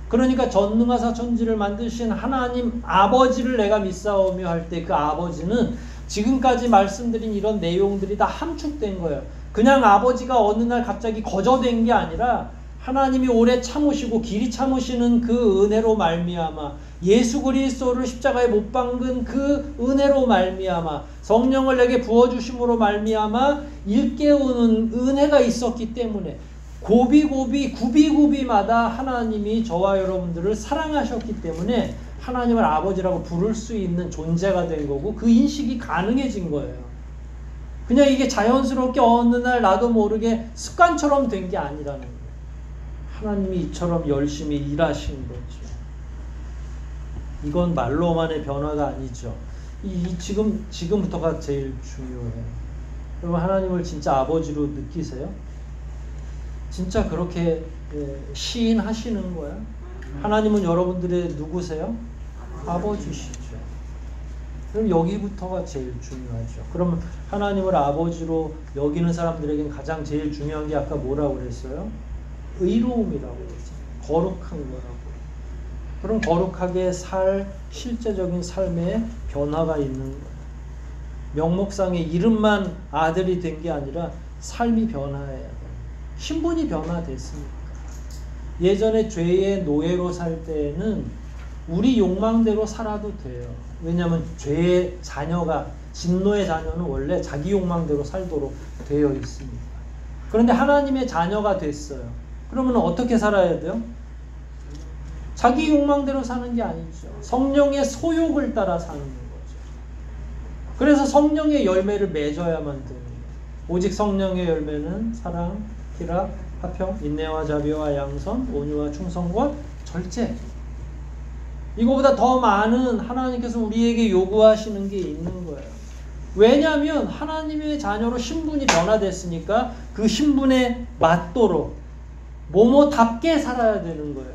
그러니까 전능하사 천지를 만드신 하나님 아버지를 내가 믿사오며 할 때 그 아버지는 지금까지 말씀드린 이런 내용들이 다 함축된 거예요. 그냥 아버지가 어느 날 갑자기 거저된 게 아니라 하나님이 오래 참으시고 길이 참으시는 그 은혜로 말미암아 예수 그리스도를 십자가에 못 박은 그 은혜로 말미암아 성령을 내게 부어주심으로 말미암아 일깨우는 은혜가 있었기 때문에 구비구비마다 하나님이 저와 여러분들을 사랑하셨기 때문에 하나님을 아버지라고 부를 수 있는 존재가 된 거고 그 인식이 가능해진 거예요. 그냥 이게 자연스럽게 어느 날 나도 모르게 습관처럼 된 게 아니라는 거예요. 하나님이 이처럼 열심히 일하신 거죠. 이건 말로만의 변화가 아니죠. 지금부터가 제일 중요해요. 여러분 하나님을 진짜 아버지로 느끼세요? 진짜 그렇게 시인하시는 거야? 하나님은 여러분들의 누구세요? 아버지시죠. 그럼 여기부터가 제일 중요하죠. 그러면 하나님을 아버지로 여기는 사람들에겐 가장 제일 중요한 게 아까 뭐라고 그랬어요? 의로움이라고 그랬어요. 거룩한 거라고. 그럼 거룩하게 살 실제적인 삶의 변화가 있는 거예요. 명목상의 이름만 아들이 된 게 아니라 삶이 변화해야 돼요. 신분이 변화됐으니까. 예전에 죄의 노예로 살 때에는 우리 욕망대로 살아도 돼요. 왜냐하면 죄의 자녀가 진노의 자녀는 원래 자기 욕망대로 살도록 되어 있습니다. 그런데 하나님의 자녀가 됐어요. 그러면 어떻게 살아야 돼요? 자기 욕망대로 사는 게 아니죠. 성령의 소욕을 따라 사는 거죠. 그래서 성령의 열매를 맺어야만 되는 거예요. 오직 성령의 열매는 사랑, 희락, 화평, 인내와 자비와 양선, 온유와 충성과 절제. 이거보다 더 많은 하나님께서 우리에게 요구하시는 게 있는 거예요. 왜냐하면 하나님의 자녀로 신분이 변화됐으니까 그 신분에 맞도록 뭐뭐답게 살아야 되는 거예요.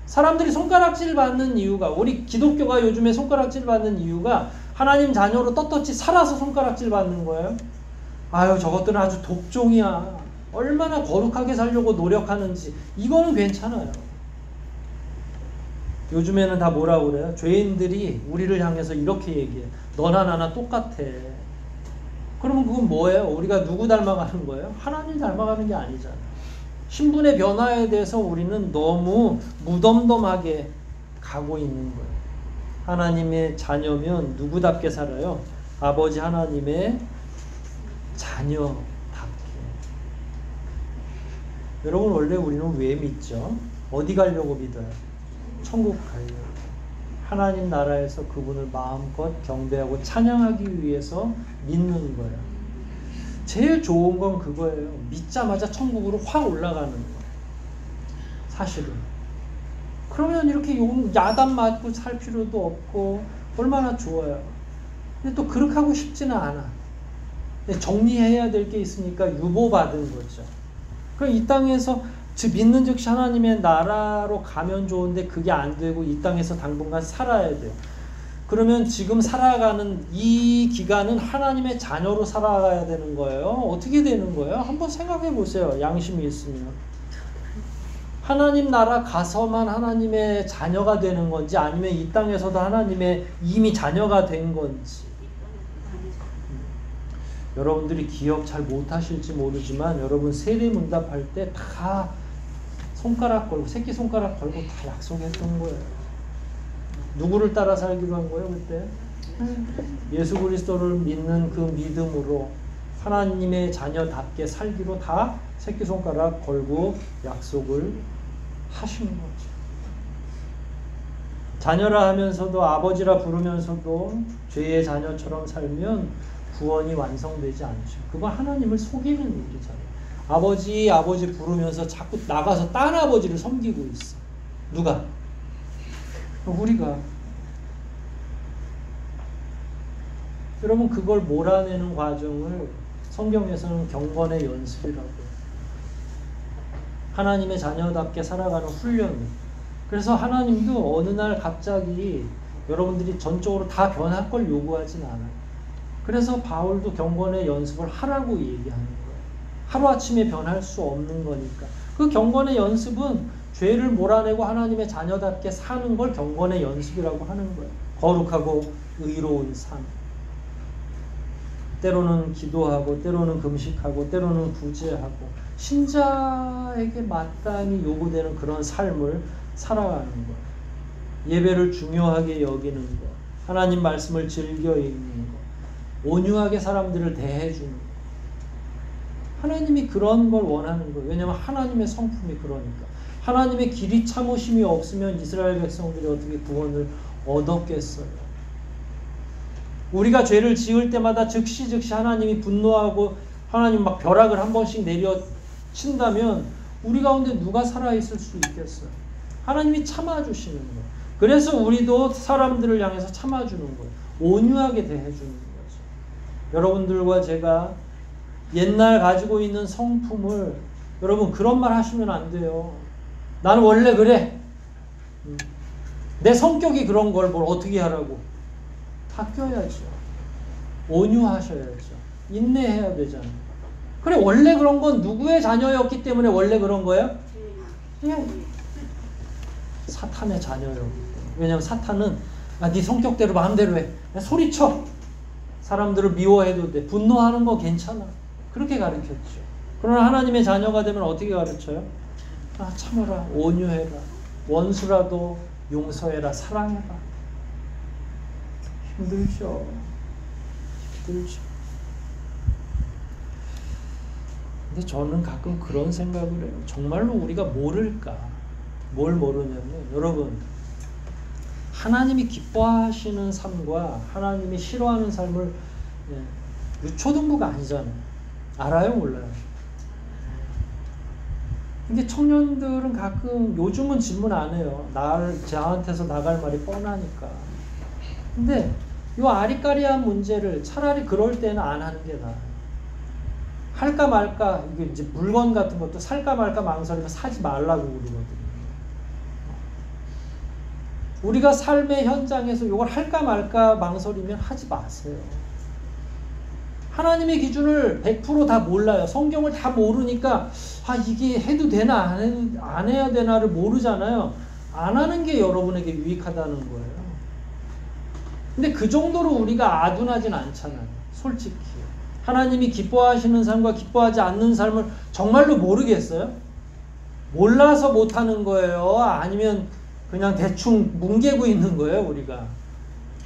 사람들이 손가락질 받는 이유가, 우리 기독교가 요즘에 손가락질 받는 이유가 하나님 자녀로 떳떳이 살아서 손가락질 받는 거예요. 아유, 저것들은 아주 독종이야. 얼마나 거룩하게 살려고 노력하는지. 이거는 괜찮아요. 요즘에는 다 뭐라고 그래요? 죄인들이 우리를 향해서 이렇게 얘기해. 너나 나나 똑같아. 그러면 그건 뭐예요? 우리가 누구 닮아가는 거예요? 하나님 닮아가는 게 아니잖아요. 신분의 변화에 대해서 우리는 너무 무덤덤하게 가고 있는 거예요. 하나님의 자녀면 누구답게 살아요? 아버지 하나님의 자녀답게. 여러분 원래 우리는 왜 믿죠? 어디 가려고 믿어요? 천국 가려고. 하나님 나라에서 그분을 마음껏 경배하고 찬양하기 위해서 믿는 거예요. 제일 좋은 건 그거예요. 믿자마자 천국으로 확 올라가는 거예요. 사실은. 그러면 이렇게 야단 맞고 살 필요도 없고 얼마나 좋아요. 근데 또 그렇게 하고 싶지는 않아. 정리해야 될 게 있으니까 유보받은 거죠. 그럼 이 땅에서 믿는 즉시 하나님의 나라로 가면 좋은데 그게 안 되고 이 땅에서 당분간 살아야 돼요. 그러면 지금 살아가는 이 기간은 하나님의 자녀로 살아가야 되는 거예요. 어떻게 되는 거예요? 한번 생각해 보세요. 양심이 있으면. 하나님 나라 가서만 하나님의 자녀가 되는 건지 아니면 이 땅에서도 하나님의 이미 자녀가 된 건지. 여러분들이 기억 잘 못하실지 모르지만 여러분 세례문답할 때 다 손가락 걸고 새끼손가락 걸고 다 약속했던 거예요. 누구를 따라 살기로 한 거예요 그때? 예수 그리스도를 믿는 그 믿음으로 하나님의 자녀답게 살기로 다 새끼손가락 걸고 약속을 하신 거죠. 자녀라 하면서도 아버지라 부르면서도 죄의 자녀처럼 살면 구원이 완성되지 않죠. 그건 하나님을 속이는 일이잖아요. 아버지 부르면서 자꾸 나가서 딴 아버지를 섬기고 있어. 누가? 우리가. 여러분 그걸 몰아내는 과정을 성경에서는 경건의 연습이라고 해요. 하나님의 자녀답게 살아가는 훈련. 그래서 하나님도 어느 날 갑자기 여러분들이 전적으로 다 변할 걸 요구하진 않아요. 그래서 바울도 경건의 연습을 하라고 얘기하는 거예요. 하루아침에 변할 수 없는 거니까. 그 경건의 연습은 죄를 몰아내고 하나님의 자녀답게 사는 걸 경건의 연습이라고 하는 거예요. 거룩하고 의로운 삶. 때로는 기도하고 때로는 금식하고 때로는 구제하고 신자에게 마땅히 요구되는 그런 삶을 살아가는 것. 예배를 중요하게 여기는 것. 하나님 말씀을 즐겨 읽는 것. 온유하게 사람들을 대해주는 것. 하나님이 그런 걸 원하는 거예요. 왜냐하면 하나님의 성품이 그러니까. 하나님의 길이 참으심이 없으면 이스라엘 백성들이 어떻게 구원을 얻었겠어요. 우리가 죄를 지을 때마다 즉시 하나님이 분노하고 하나님 막 벼락을 한 번씩 내려친다면 우리 가운데 누가 살아있을 수 있겠어요. 하나님이 참아주시는 거예요. 그래서 우리도 사람들을 향해서 참아주는 거예요. 온유하게 대해주는 거죠. 여러분들과 제가 옛날 가지고 있는 성품을 여러분 그런 말 하시면 안 돼요. 나는 원래 그래. 내 성격이 그런 걸 뭘 어떻게 하라고. 바뀌어야죠. 온유하셔야죠. 인내해야 되잖아요. 그래 원래 그런 건 누구의 자녀였기 때문에 원래 그런 거예요? 예. 사탄의 자녀였기 때문에. 왜냐하면 사탄은 네 성격대로 마음대로 해. 소리쳐. 사람들을 미워해도 돼. 분노하는 거 괜찮아. 그렇게 가르쳤죠. 그러나 하나님의 자녀가 되면 어떻게 가르쳐요? 참아라. 온유해라. 원수라도 용서해라. 사랑해라. 힘들죠. 근데 저는 가끔 그런 생각을 해요. 정말로 우리가 모를까? 뭘 모르냐면 여러분 하나님이 기뻐하시는 삶과 하나님이 싫어하는 삶을 유초등부가 아니잖아요. 알아요? 몰라요? 근데 청년들은 가끔 요즘은 질문 안 해요. 저한테서 나갈 말이 뻔하니까. 근데 요 아리까리한 문제를 차라리 그럴 때는 안 하는 게 나아요. 할까 말까, 이게 이제 물건 같은 것도 살까 말까 망설이면 사지 말라고 그러거든요. 우리가 삶의 현장에서 이걸 할까 말까 망설이면 하지 마세요. 하나님의 기준을 100% 다 몰라요. 성경을 다 모르니까 이게 해도 되나 안 해야 되나를 모르잖아요. 안 하는 게 여러분에게 유익하다는 거예요. 근데 그 정도로 우리가 아둔하진 않잖아요. 솔직히. 하나님이 기뻐하시는 삶과 기뻐하지 않는 삶을 정말로 모르겠어요? 몰라서 못하는 거예요? 아니면 그냥 대충 뭉개고 있는 거예요, 우리가?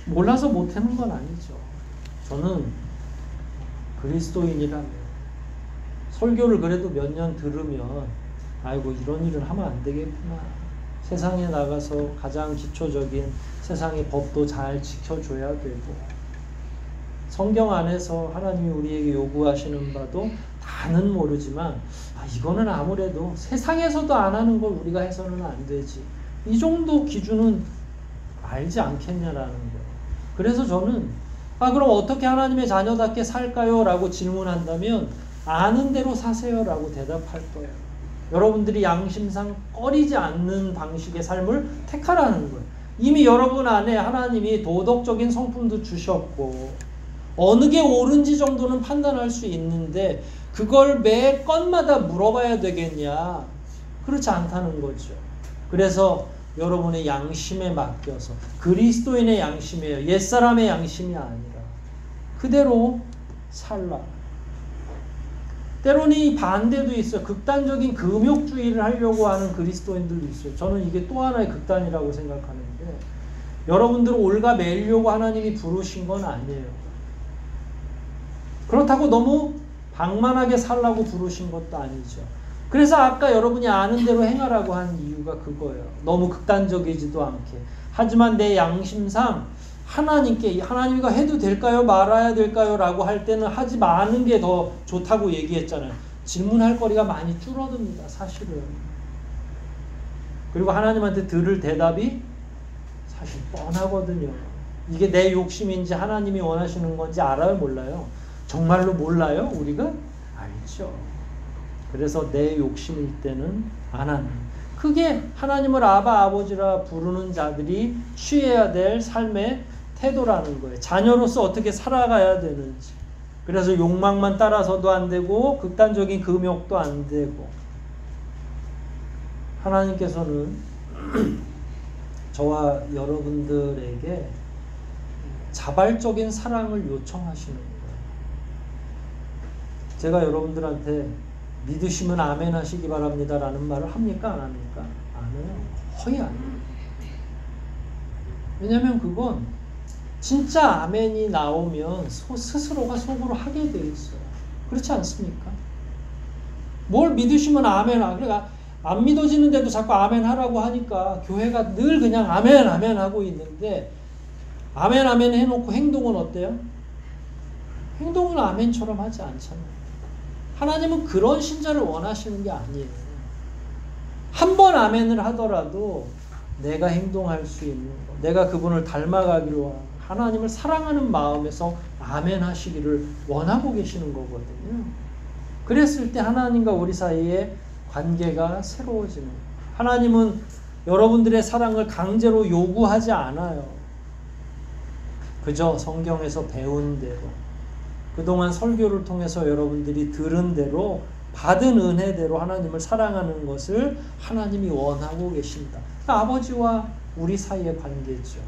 몰라서 못하는 건 아니죠. 저는 그리스도인이라면 설교를 그래도 몇 년 들으면 아이고 이런 일을 하면 안 되겠구나. 세상에 나가서 가장 기초적인 세상의 법도 잘 지켜줘야 되고 성경 안에서 하나님이 우리에게 요구하시는 바도 다는 모르지만 이거는 아무래도 세상에서도 안 하는 걸 우리가 해서는 안 되지. 이 정도 기준은 알지 않겠냐라는 거예요. 그래서 저는 그럼 어떻게 하나님의 자녀답게 살까요? 라고 질문한다면 아는 대로 사세요 라고 대답할 거예요. 여러분들이 양심상 꺼리지 않는 방식의 삶을 택하라는 거예요. 이미 여러분 안에 하나님이 도덕적인 성품도 주셨고 어느 게 옳은지 정도는 판단할 수 있는데 그걸 매 건마다 물어봐야 되겠냐? 그렇지 않다는 거죠. 그래서 여러분의 양심에 맡겨서 그리스도인의 양심이에요. 옛사람의 양심이 아니라 그대로 살라. 때로는 이 반대도 있어요. 극단적인 금욕주의를 하려고 하는 그리스도인들도 있어요. 저는 이게 또 하나의 극단이라고 생각하는데 여러분들을 올가매려고 하나님이 부르신 건 아니에요. 그렇다고 너무 방만하게 살라고 부르신 것도 아니죠. 그래서 아까 여러분이 아는 대로 행하라고 한 이유가 그거예요. 너무 극단적이지도 않게. 하지만 내 양심상 하나님께 하나님과 해도 될까요? 말아야 될까요? 라고 할 때는 하지 마는 게 더 좋다고 얘기했잖아요. 질문할 거리가 많이 줄어듭니다. 사실은. 그리고 하나님한테 들을 대답이 사실 뻔하거든요. 이게 내 욕심인지 하나님이 원하시는 건지 알아요? 몰라요? 정말로 몰라요? 우리가? 알죠. 그래서 내 욕심일 때는 안 하는. 그게 하나님을 아바 아버지라 부르는 자들이 취해야 될 삶의 태도라는 거예요. 자녀로서 어떻게 살아가야 되는지. 그래서 욕망만 따라서도 안 되고 극단적인 금욕도 안 되고 하나님께서는 저와 여러분들에게 자발적인 사랑을 요청하시는 거예요. 제가 여러분들한테 믿으시면 아멘 하시기 바랍니다 라는 말을 합니까? 안 합니까? 안 해요. 거의 안 해요. 왜냐하면 그건 진짜 아멘이 나오면 스스로가 속으로 하게 돼 있어요. 그렇지 않습니까? 뭘 믿으시면 아멘 하고, 그러니까 안 믿어지는데도 자꾸 아멘 하라고 하니까 교회가 늘 그냥 아멘 아멘 하고 있는데, 아멘 아멘 해놓고 행동은 어때요? 행동은 아멘처럼 하지 않잖아요. 하나님은 그런 신자를 원하시는 게 아니에요. 한 번 아멘을 하더라도 내가 행동할 수 있는 거, 내가 그분을 닮아가기로 하고 하나님을 사랑하는 마음에서 아멘 하시기를 원하고 계시는 거거든요. 그랬을 때 하나님과 우리 사이에 관계가 새로워지는 거예요. 하나님은 여러분들의 사랑을 강제로 요구하지 않아요. 그저 성경에서 배운 대로, 그동안 설교를 통해서 여러분들이 들은 대로, 받은 은혜대로 하나님을 사랑하는 것을 하나님이 원하고 계신다. 아버지와 우리 사이의 관계죠.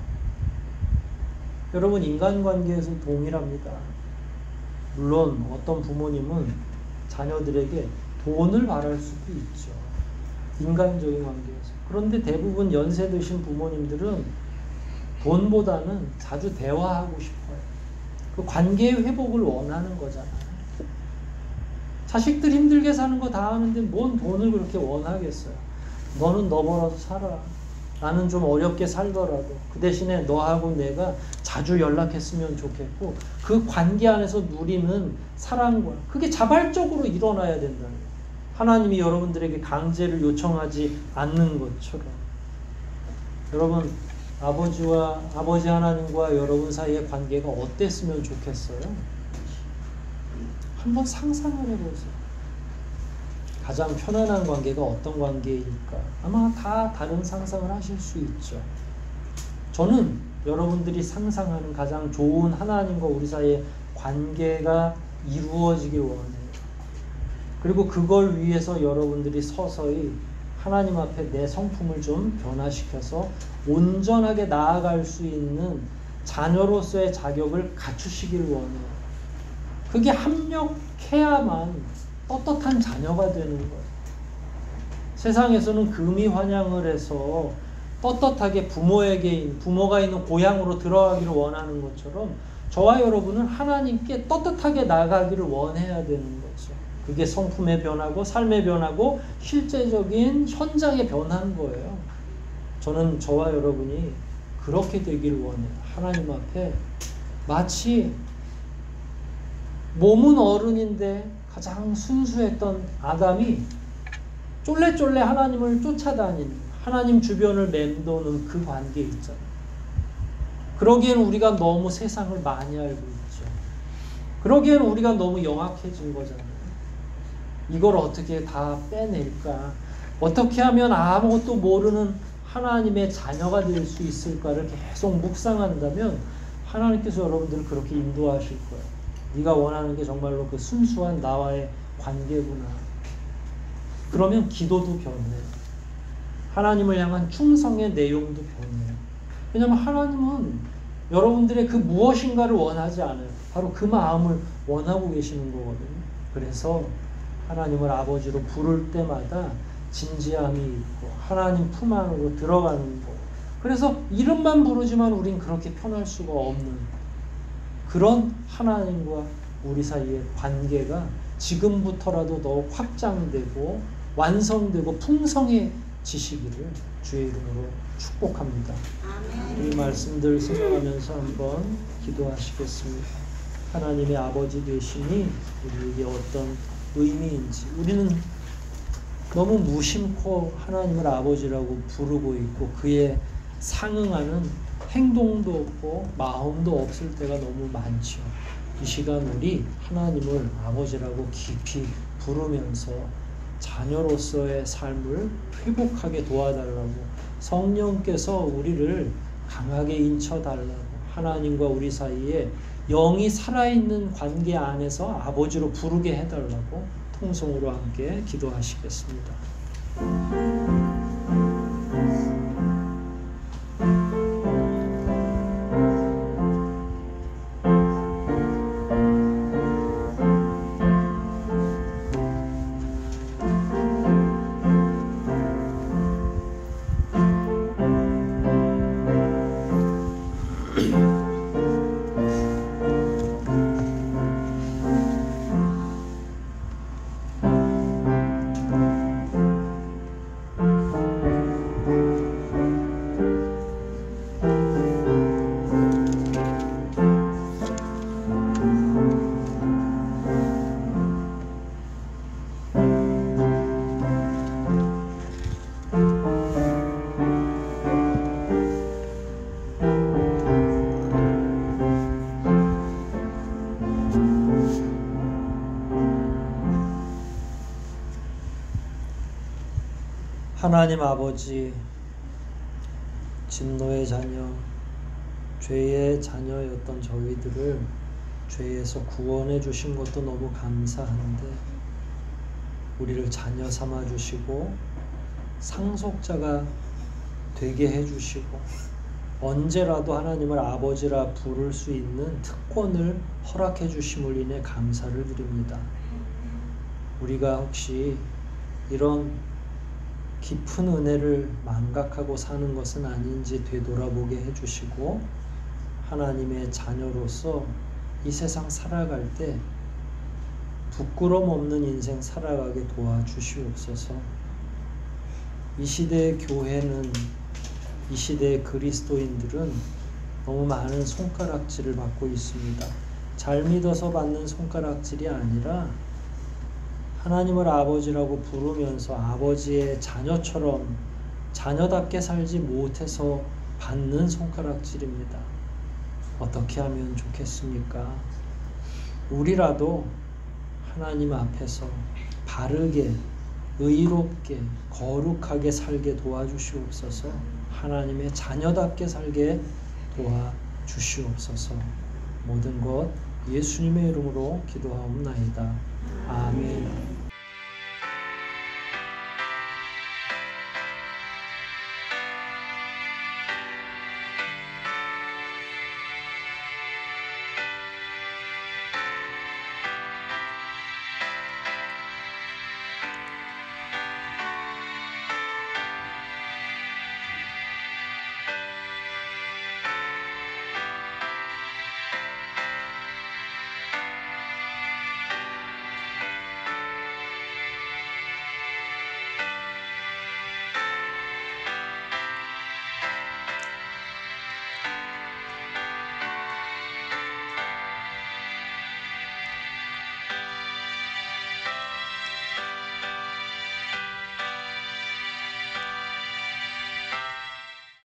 여러분, 인간관계에서 동일합니다. 물론 어떤 부모님은 자녀들에게 돈을 바랄 수도 있죠. 인간적인 관계에서. 그런데 대부분 연세 드신 부모님들은 돈보다는 자주 대화하고 싶어요. 그 관계의 회복을 원하는 거잖아요. 자식들 힘들게 사는 거 다 하는데 뭔 돈을 그렇게 원하겠어요. 너는 너 벌어서 살아. 나는 좀 어렵게 살더라도 그 대신에 너하고 내가 자주 연락했으면 좋겠고, 그 관계 안에서 누리는 사랑과, 그게 자발적으로 일어나야 된다는 거예요. 하나님이 여러분들에게 강제를 요청하지 않는 것처럼. 여러분, 아버지 하나님과 여러분 사이의 관계가 어땠으면 좋겠어요? 한번 상상을 해보세요. 가장 편안한 관계가 어떤 관계일까? 아마 다 다른 상상을 하실 수 있죠. 저는 여러분들이 상상하는 가장 좋은 하나님과 우리 사이의 관계가 이루어지길 원해요. 그리고 그걸 위해서 여러분들이 서서히 하나님 앞에 내 성품을 좀 변화시켜서 온전하게 나아갈 수 있는 자녀로서의 자격을 갖추시길 원해요. 그게 합력해야만 떳떳한 자녀가 되는 거예요. 세상에서는 금이 환영을 해서 떳떳하게 부모가 있는 고향으로 들어가기를 원하는 것처럼, 저와 여러분은 하나님께 떳떳하게 나가기를 원해야 되는 거죠. 그게 성품의 변화고 삶의 변화고 실제적인 현장의 변화인 거예요. 저는 저와 여러분이 그렇게 되기를 원해요. 하나님 앞에 마치 몸은 어른인데 가장 순수했던 아담이 쫄래쫄래 하나님을 쫓아다니는, 하나님 주변을 맴도는 그 관계 있잖아요. 그러기에는 우리가 너무 세상을 많이 알고 있죠. 그러기에는 우리가 너무 영악해진 거잖아요. 이걸 어떻게 다 빼낼까? 어떻게 하면 아무것도 모르는 하나님의 자녀가 될 수 있을까를 계속 묵상한다면 하나님께서 여러분들을 그렇게 인도하실 거예요. 네가 원하는 게 정말로 그 순수한 나와의 관계구나. 그러면 기도도 변해요. 하나님을 향한 충성의 내용도 변해요. 왜냐하면 하나님은 여러분들의 그 무엇인가를 원하지 않아요. 바로 그 마음을 원하고 계시는 거거든요. 그래서 하나님을 아버지로 부를 때마다 진지함이 있고 하나님 품 안으로 들어가는 거. 그래서 이름만 부르지만 우린 그렇게 편할 수가 없는 그런 하나님과 우리 사이의 관계가 지금부터라도 더욱 확장되고 완성되고 풍성해지시기를 주의 이름으로 축복합니다. 이 말씀들 생각하면서 한번 기도하시겠습니다. 하나님의 아버지 되심이 우리에게 어떤 의미인지, 우리는 너무 무심코 하나님을 아버지라고 부르고 있고 그에 상응하는 행동도 없고 마음도 없을 때가 너무 많죠. 이 시간 우리 하나님을 아버지라고 깊이 부르면서 자녀로서의 삶을 회복하게 도와달라고, 성령께서 우리를 강하게 인쳐달라고, 하나님과 우리 사이에 영이 살아있는 관계 안에서 아버지로 부르게 해달라고 통성으로 함께 기도하시겠습니다. 하나님 아버지, 진노의 자녀, 죄의 자녀였던 저희들을 죄에서 구원해 주신 것도 너무 감사한데 우리를 자녀 삼아 주시고 상속자가 되게 해 주시고 언제라도 하나님을 아버지라 부를 수 있는 특권을 허락해 주심을 인해 감사를 드립니다. 우리가 혹시 이런 깊은 은혜를 망각하고 사는 것은 아닌지 되돌아보게 해주시고 하나님의 자녀로서 이 세상 살아갈 때 부끄럼 없는 인생 살아가게 도와주시옵소서. 이 시대의 교회는, 이 시대의 그리스도인들은 너무 많은 손가락질을 받고 있습니다. 잘 믿어서 받는 손가락질이 아니라 하나님을 아버지라고 부르면서 아버지의 자녀처럼 자녀답게 살지 못해서 받는 손가락질입니다. 어떻게 하면 좋겠습니까? 우리라도 하나님 앞에서 바르게, 의롭게, 거룩하게 살게 도와주시옵소서. 하나님의 자녀답게 살게 도와주시옵소서. 모든 것 예수님의 이름으로 기도하옵나이다.